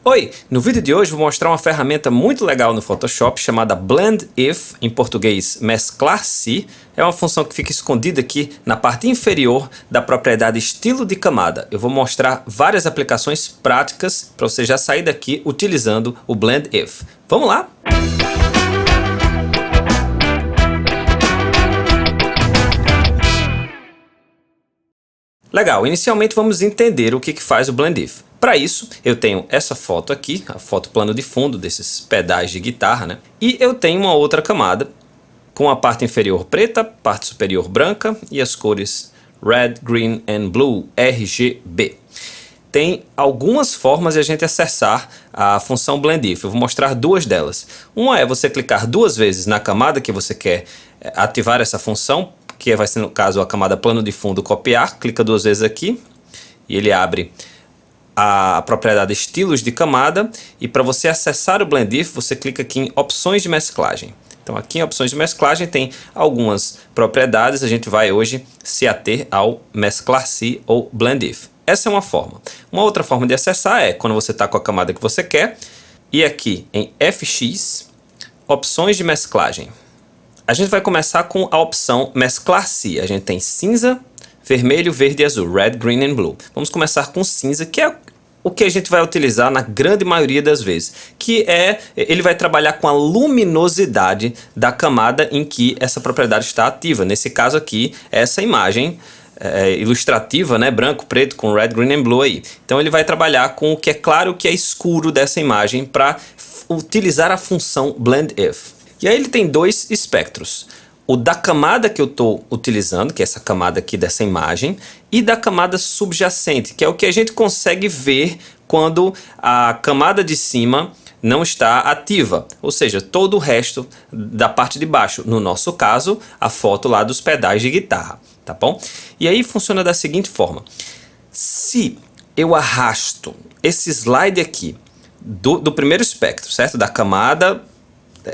Oi! No vídeo de hoje vou mostrar uma ferramenta muito legal no Photoshop chamada Blend If, em português mesclar-se. É uma função que fica escondida aqui na parte inferior da propriedade estilo de camada. Eu vou mostrar várias aplicações práticas para você já sair daqui utilizando o Blend If. Vamos lá? Legal, inicialmente vamos entender o que faz o Blend If. Para isso, eu tenho essa foto aqui, a foto plano de fundo desses pedais de guitarra, né? E eu tenho uma outra camada com a parte inferior preta, parte superior branca e as cores Red, Green and Blue, RGB. Tem algumas formas de a gente acessar a função Blend If. Eu vou mostrar duas delas. Uma é você clicar duas vezes na camada que você quer ativar essa função, que vai ser no caso a camada plano de fundo copiar. Clica duas vezes aqui e ele abre a propriedade estilos de camada, e para você acessar o Blend If você clica aqui em opções de mesclagem. Então aqui em opções de mesclagem tem algumas propriedades, a gente vai hoje se ater ao mesclar-se ou Blend If. Essa é uma forma. Uma outra forma de acessar é quando você está com a camada que você quer, e aqui em FX, opções de mesclagem. A gente vai começar com a opção mesclar-se. A gente tem cinza, vermelho, verde e azul, Red, Green and Blue. Vamos começar com cinza, que é o que a gente vai utilizar na grande maioria das vezes, que é, ele vai trabalhar com a luminosidade da camada em que essa propriedade está ativa. Nesse caso aqui, essa imagem ilustrativa, né, branco, preto, com Red, Green and Blue aí. Então ele vai trabalhar com o que é claro e o que é escuro dessa imagem para utilizar a função Blend If. E aí ele tem dois espectros. O da camada que eu estou utilizando, que é essa camada aqui dessa imagem, e da camada subjacente, que é o que a gente consegue ver quando a camada de cima não está ativa, ou seja, todo o resto da parte de baixo, no nosso caso, a foto lá dos pedais de guitarra, tá bom? E aí funciona da seguinte forma: se eu arrasto esse slide aqui do primeiro espectro, certo? Da camada,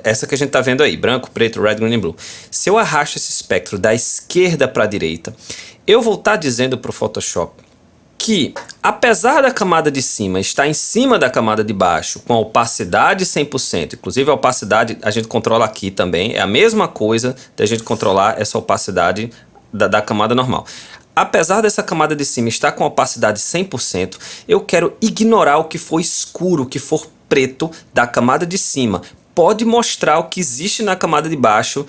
essa que a gente está vendo aí, branco, preto, red, green and blue. Se eu arrasto esse espectro da esquerda para a direita, eu vou estar dizendo para o Photoshop que, apesar da camada de cima estar em cima da camada de baixo, com a opacidade 100%, inclusive a opacidade a gente controla aqui também, é a mesma coisa da gente controlar essa opacidade da camada normal. Apesar dessa camada de cima estar com a opacidade 100%, eu quero ignorar o que for escuro, o que for preto da camada de cima. Pode mostrar o que existe na camada de baixo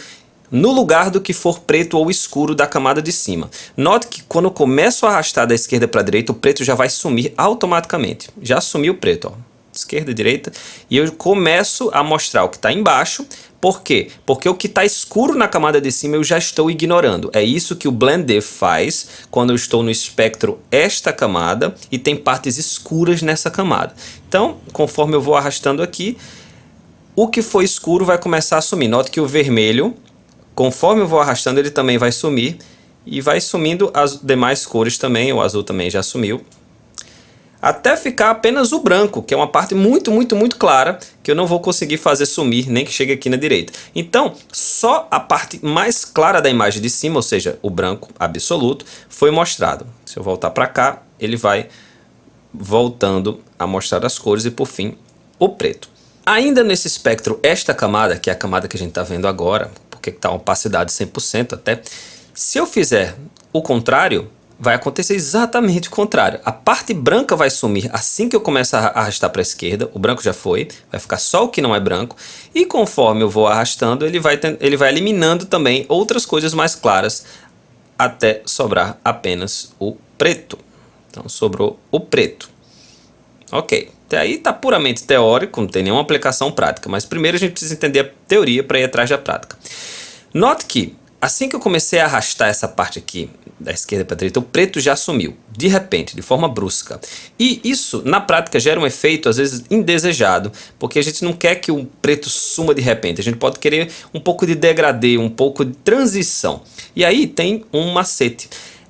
no lugar do que for preto ou escuro da camada de cima. Note que quando eu começo a arrastar da esquerda para a direita, o preto já vai sumir automaticamente. Já sumiu o preto, ó. Esquerda e direita. E eu começo a mostrar o que está embaixo. Por quê? Porque o que está escuro na camada de cima eu já estou ignorando. É isso que o Blend If faz quando eu estou no espectro esta camada e tem partes escuras nessa camada. Então, conforme eu vou arrastando aqui, o que for escuro vai começar a sumir. Note que o vermelho, conforme eu vou arrastando, ele também vai sumir. E vai sumindo as demais cores também. O azul também já sumiu. Até ficar apenas o branco, que é uma parte muito clara, que eu não vou conseguir fazer sumir, nem que chegue aqui na direita. Então, só a parte mais clara da imagem de cima, ou seja, o branco absoluto, foi mostrado. Se eu voltar para cá, ele vai voltando a mostrar as cores e, por fim, o preto. Ainda nesse espectro, esta camada, que é a camada que a gente está vendo agora, porque está a opacidade 100% até, se eu fizer o contrário, vai acontecer exatamente o contrário. A parte branca vai sumir assim que eu começar a arrastar para a esquerda, o branco já foi, vai ficar só o que não é branco, e conforme eu vou arrastando, ele vai eliminando também outras coisas mais claras, até sobrar apenas o preto. Então sobrou o preto. Ok, até aí está puramente teórico, não tem nenhuma aplicação prática, mas primeiro a gente precisa entender a teoria para ir atrás da prática. Note que, assim que eu comecei a arrastar essa parte aqui, da esquerda para a direita, o preto já sumiu, de repente, de forma brusca. E isso, na prática, gera um efeito, às vezes, indesejado, porque a gente não quer que o preto suma de repente, a gente pode querer um pouco de degradê, um pouco de transição. E aí tem um macete.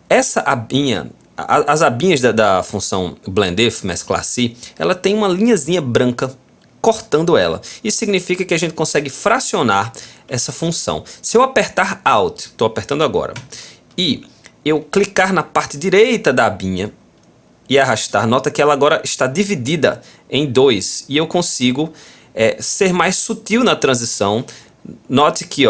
Essa abinha, as abinhas da função Blend If, mesclar-se, ela tem uma linhazinha branca cortando ela. Isso significa que a gente consegue fracionar essa função. Se eu apertar Alt, estou apertando agora, e eu clicar na parte direita da abinha, e arrastar, nota que ela agora está dividida em dois. E eu consigo ser mais sutil na transição. Note que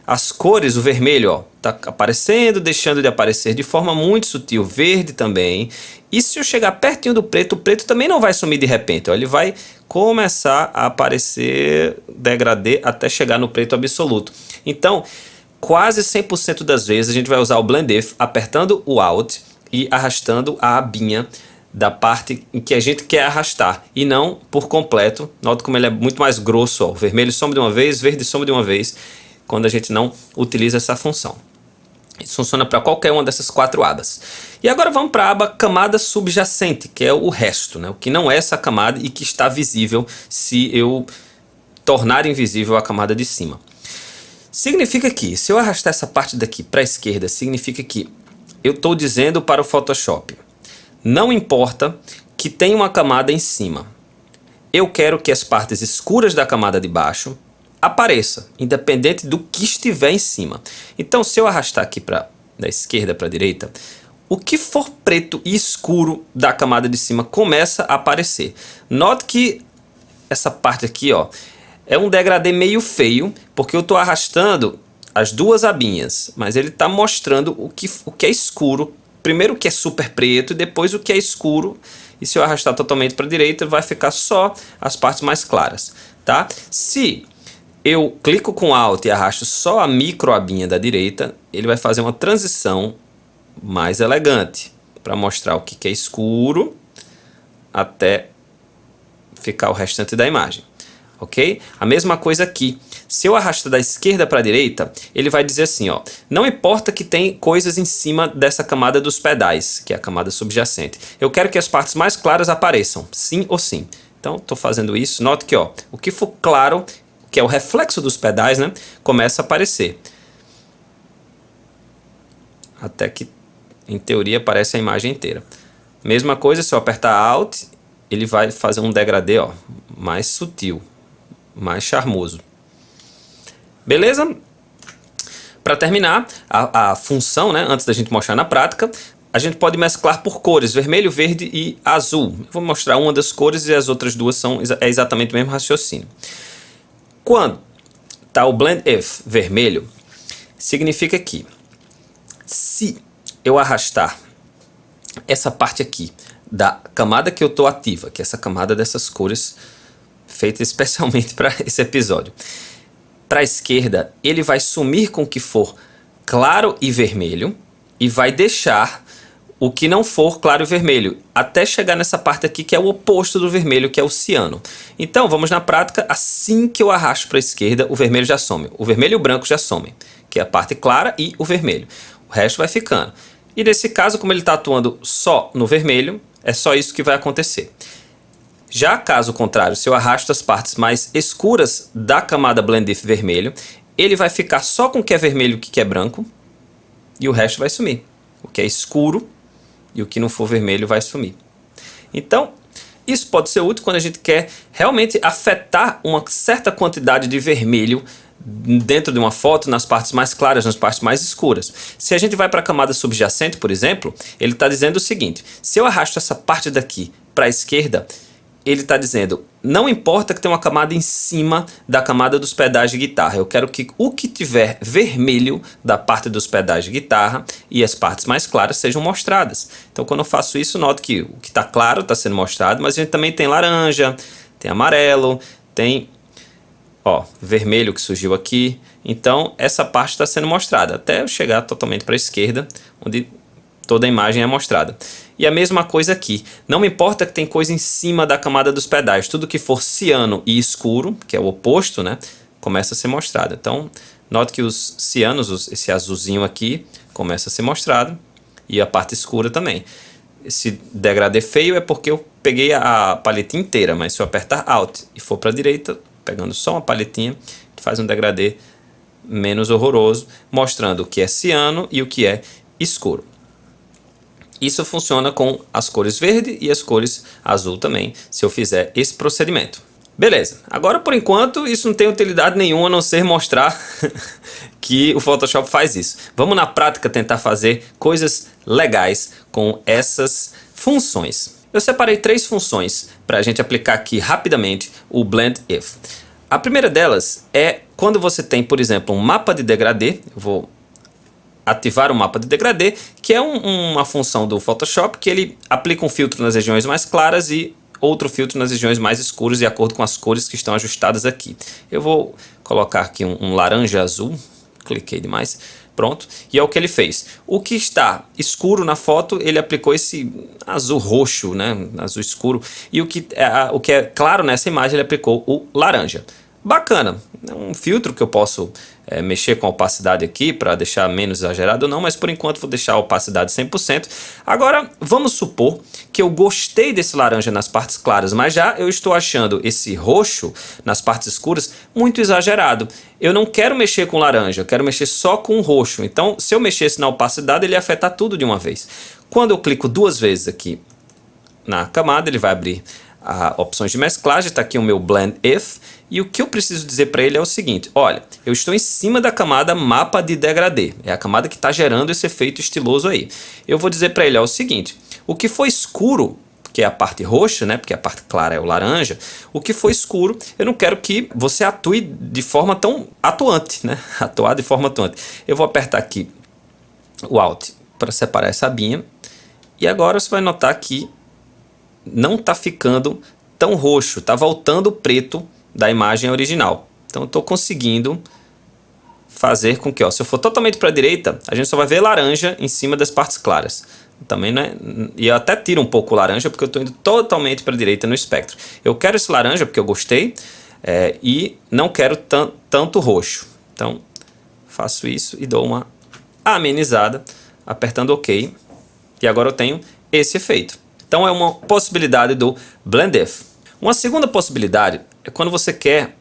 as cores, o vermelho está aparecendo, deixando de aparecer de forma muito sutil. Verde também. E se eu chegar pertinho do preto, o preto também não vai sumir de repente. Ele vai começar a aparecer degradê até chegar no preto absoluto. Então, quase 100% das vezes a gente vai usar o Blend If apertando o Alt e arrastando a abinha da parte em que a gente quer arrastar e não por completo. Nota como ele é muito mais grosso. O vermelho some de uma vez, verde some de uma vez, quando a gente não utiliza essa função. Isso funciona para qualquer uma dessas 4 abas. E agora vamos para a aba camada subjacente, que é o resto, né? O que não é essa camada e que está visível se eu tornar invisível a camada de cima. Significa que, se eu arrastar essa parte daqui para a esquerda, significa que eu estou dizendo para o Photoshop: não importa que tenha uma camada em cima, eu quero que as partes escuras da camada de baixo apareça, independente do que estiver em cima. Então, se eu arrastar aqui da esquerda para a direita, o que for preto e escuro da camada de cima começa a aparecer. Note que essa parte aqui é um degradê meio feio, porque eu estou arrastando as 2 abinhas, mas ele está mostrando o que é escuro. Primeiro o que é super preto e depois o que é escuro. E se eu arrastar totalmente para a direita, vai ficar só as partes mais claras, tá? Se eu clico com Alt e arrasto só a micro abinha da direita, ele vai fazer uma transição mais elegante para mostrar o que é escuro até ficar o restante da imagem. Ok? A mesma coisa aqui. Se eu arrastar da esquerda para a direita, ele vai dizer assim, não importa que tem coisas em cima dessa camada dos pedais, que é a camada subjacente. Eu quero que as partes mais claras apareçam, sim ou sim. Então, estou fazendo isso. Note que o que for claro, que é o reflexo dos pedais, né, começa a aparecer. Até que, em teoria, aparece a imagem inteira. Mesma coisa, se eu apertar Alt, ele vai fazer um degradê mais sutil, mais charmoso. Beleza? Para terminar, a função, né, antes da gente mostrar na prática, a gente pode mesclar por cores, vermelho, verde e azul. Vou mostrar uma das cores e as outras duas é exatamente o mesmo raciocínio. Quando está o Blend If vermelho, significa que se eu arrastar essa parte aqui da camada que eu estou ativa, que é essa camada dessas cores feita especialmente para esse episódio, para a esquerda, ele vai sumir com o que for claro e vermelho e vai deixar o que não for claro e vermelho, até chegar nessa parte aqui que é o oposto do vermelho, que é o ciano. Então, vamos na prática. Assim que eu arrasto para a esquerda, o vermelho já some. O vermelho e o branco já somem, que é a parte clara e o vermelho. O resto vai ficando. E nesse caso, como ele está atuando só no vermelho, é só isso que vai acontecer. Já caso contrário, se eu arrasto as partes mais escuras da camada Blend If vermelho, ele vai ficar só com o que é vermelho e o que é branco, e o resto vai sumir. O que é escuro e o que não for vermelho vai sumir. Então, isso pode ser útil quando a gente quer realmente afetar uma certa quantidade de vermelho dentro de uma foto, nas partes mais claras, nas partes mais escuras. Se a gente vai para a camada subjacente, por exemplo, ele está dizendo o seguinte: se eu arrasto essa parte daqui para a esquerda, ele está dizendo, não importa que tenha uma camada em cima da camada dos pedais de guitarra, eu quero que o que tiver vermelho da parte dos pedais de guitarra e as partes mais claras sejam mostradas. Então, quando eu faço isso, noto que o que está claro está sendo mostrado, mas a gente também tem laranja, tem amarelo, tem vermelho que surgiu aqui. Então, essa parte está sendo mostrada, até eu chegar totalmente para a esquerda, onde toda a imagem é mostrada. E a mesma coisa aqui. Não me importa que tem coisa em cima da camada dos pedais. Tudo que for ciano e escuro, que é o oposto, né, começa a ser mostrado. Então, note que os cianos, esse azulzinho aqui, começa a ser mostrado. E a parte escura também. Esse degradê feio é porque eu peguei a paletinha inteira. Mas se eu apertar Alt e for para a direita, pegando só uma paletinha, faz um degradê menos horroroso, mostrando o que é ciano e o que é escuro. Isso funciona com as cores verde e as cores azul também, se eu fizer esse procedimento. Beleza, agora por enquanto isso não tem utilidade nenhuma a não ser mostrar que o Photoshop faz isso. Vamos na prática tentar fazer coisas legais com essas funções. Eu separei 3 funções para a gente aplicar aqui rapidamente o Blend If. A primeira delas é quando você tem, por exemplo, um mapa de degradê. Eu vou ativar o mapa de degradê, que é uma função do Photoshop que ele aplica um filtro nas regiões mais claras e outro filtro nas regiões mais escuras de acordo com as cores que estão ajustadas aqui. Eu vou colocar aqui um laranja azul, cliquei demais, pronto, e é o que ele fez. O que está escuro na foto, ele aplicou esse azul roxo, né, azul escuro, e o que é claro nessa imagem, ele aplicou o laranja. Bacana, é um filtro que eu posso mexer com a opacidade aqui para deixar menos exagerado ou não, mas por enquanto vou deixar a opacidade 100%. Agora vamos supor que eu gostei desse laranja nas partes claras, mas já eu estou achando esse roxo nas partes escuras muito exagerado. Eu não quero mexer com laranja, eu quero mexer só com o roxo. Então se eu mexesse na opacidade ele ia afetar tudo de uma vez. Quando eu clico 2 vezes aqui na camada, ele vai abrir opções de mesclagem, está aqui o meu Blend If, e o que eu preciso dizer para ele é o seguinte: olha, eu estou em cima da camada mapa de degradê, é a camada que está gerando esse efeito estiloso aí. Eu vou dizer para ele o seguinte: o que for escuro, que é a parte roxa, né, porque a parte clara é o laranja, o que for escuro, eu não quero que você atue de forma tão atuante, né, atuar de forma atuante. Eu vou apertar aqui o Alt para separar essa abinha, e agora você vai notar que não está ficando tão roxo, está voltando o preto da imagem original. Então eu estou conseguindo fazer com que, ó, se eu for totalmente para a direita, a gente só vai ver laranja em cima das partes claras. Também, né? E eu até tiro um pouco o laranja porque eu estou indo totalmente para a direita no espectro. Eu quero esse laranja porque eu gostei e não quero tanto roxo. Então faço isso e dou uma amenizada apertando OK. E agora eu tenho esse efeito. Então é uma possibilidade do Blend If. Uma segunda possibilidade é quando você quer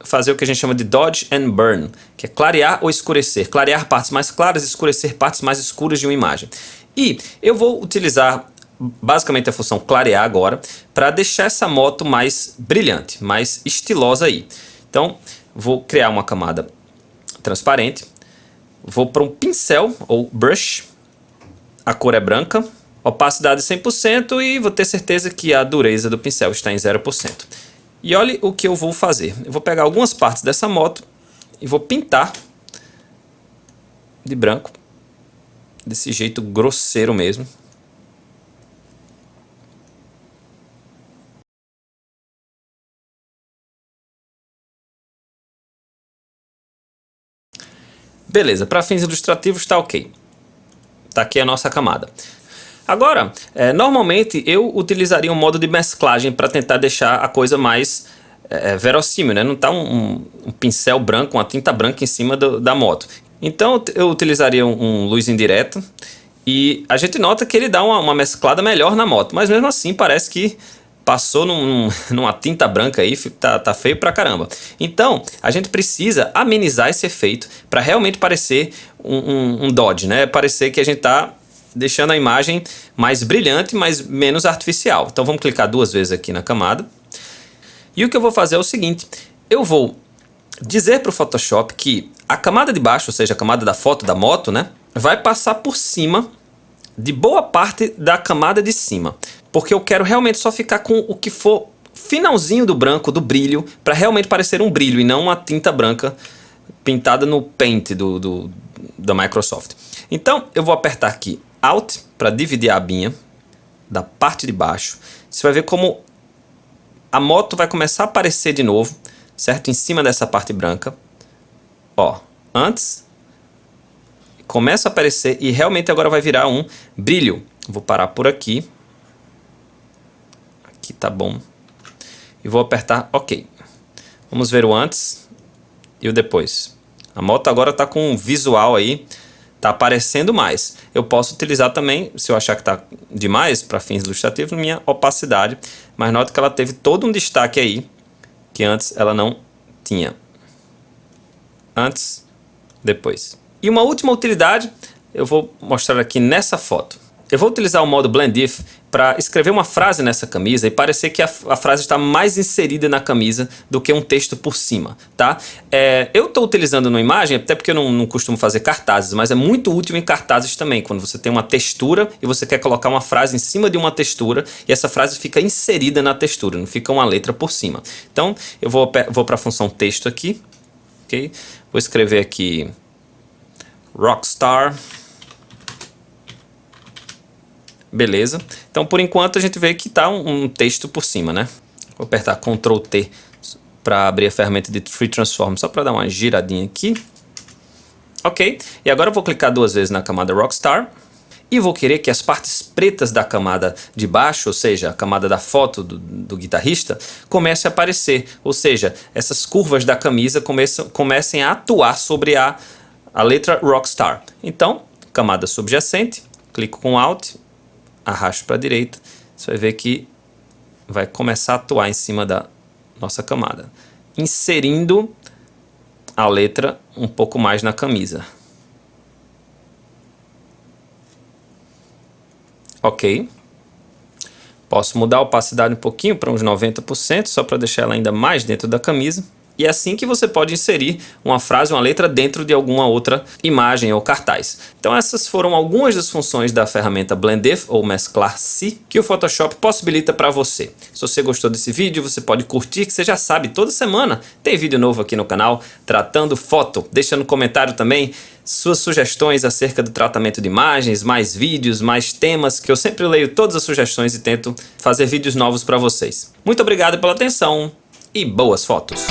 fazer o que a gente chama de Dodge and Burn, que é clarear ou escurecer. Clarear partes mais claras e escurecer partes mais escuras de uma imagem. E eu vou utilizar basicamente a função clarear agora para deixar essa moto mais brilhante, mais estilosa aí. Então vou criar uma camada transparente, vou para um pincel ou brush, a cor é branca, opacidade 100% e vou ter certeza que a dureza do pincel está em 0%. E olhe o que eu vou fazer. Eu vou pegar algumas partes dessa moto e vou pintar de branco, desse jeito grosseiro mesmo. Beleza, para fins ilustrativos está ok. Está aqui a nossa camada. Agora, normalmente eu utilizaria um modo de mesclagem para tentar deixar a coisa mais verossímil, né? Não está um pincel branco, uma tinta branca em cima da moto. Então eu utilizaria um luz indireta e a gente nota que ele dá uma mesclada melhor na moto, mas mesmo assim parece que passou numa tinta branca aí, tá feio pra caramba. Então a gente precisa amenizar esse efeito para realmente parecer um Dodge, né? Parecer que a gente tá deixando a imagem mais brilhante, mas menos artificial. Então vamos clicar 2 vezes aqui na camada. E o que eu vou fazer é o seguinte: eu vou dizer para o Photoshop que a camada de baixo, ou seja, a camada da foto da moto, né, vai passar por cima de boa parte da camada de cima. Porque eu quero realmente só ficar com o que for finalzinho do branco, do brilho, para realmente parecer um brilho e não uma tinta branca pintada no Paint da Microsoft. Então eu vou apertar aqui Alt para dividir a abinha da parte de baixo. Você vai ver como a moto vai começar a aparecer de novo, certo? Em cima dessa parte branca. Ó, antes começa a aparecer e realmente agora vai virar um brilho. Vou parar por aqui. Aqui tá bom. E vou apertar OK. Vamos ver o antes e o depois. A moto agora está com um visual aí, está aparecendo mais. Eu posso utilizar também, se eu achar que está demais para fins ilustrativos, minha opacidade. Mas note que ela teve todo um destaque aí que antes ela não tinha. Antes, depois. E uma última utilidade eu vou mostrar aqui nessa foto. Eu vou utilizar o modo Blend If para escrever uma frase nessa camisa e parecer que a frase está mais inserida na camisa do que um texto por cima, tá? Eu estou utilizando uma imagem, até porque eu não costumo fazer cartazes, mas é muito útil em cartazes também, quando você tem uma textura e você quer colocar uma frase em cima de uma textura e essa frase fica inserida na textura, não fica uma letra por cima. Então, eu vou para a função texto aqui, ok? Vou escrever aqui Rockstar. Beleza. Então, por enquanto, a gente vê que está um texto por cima, né? Vou apertar Ctrl T para abrir a ferramenta de Tree Transform, só para dar uma giradinha aqui. Ok. E agora eu vou clicar 2 vezes na camada Rockstar. E vou querer que as partes pretas da camada de baixo, ou seja, a camada da foto do guitarrista, comece a aparecer. Ou seja, essas curvas da camisa comecem a atuar sobre a letra Rockstar. Então, camada subjacente, clico com Alt, arrasto para a direita, você vai ver que vai começar a atuar em cima da nossa camada, inserindo a letra um pouco mais na camisa. Ok. Posso mudar a opacidade um pouquinho para uns 90%, só para deixar ela ainda mais dentro da camisa. E é assim que você pode inserir uma frase, uma letra dentro de alguma outra imagem ou cartaz. Então essas foram algumas das funções da ferramenta Blend-If ou Mesclar-Se que o Photoshop possibilita para você. Se você gostou desse vídeo, você pode curtir, que você já sabe, toda semana tem vídeo novo aqui no canal tratando foto. Deixa no comentário também suas sugestões acerca do tratamento de imagens, mais vídeos, mais temas, que eu sempre leio todas as sugestões e tento fazer vídeos novos para vocês. Muito obrigado pela atenção e boas fotos!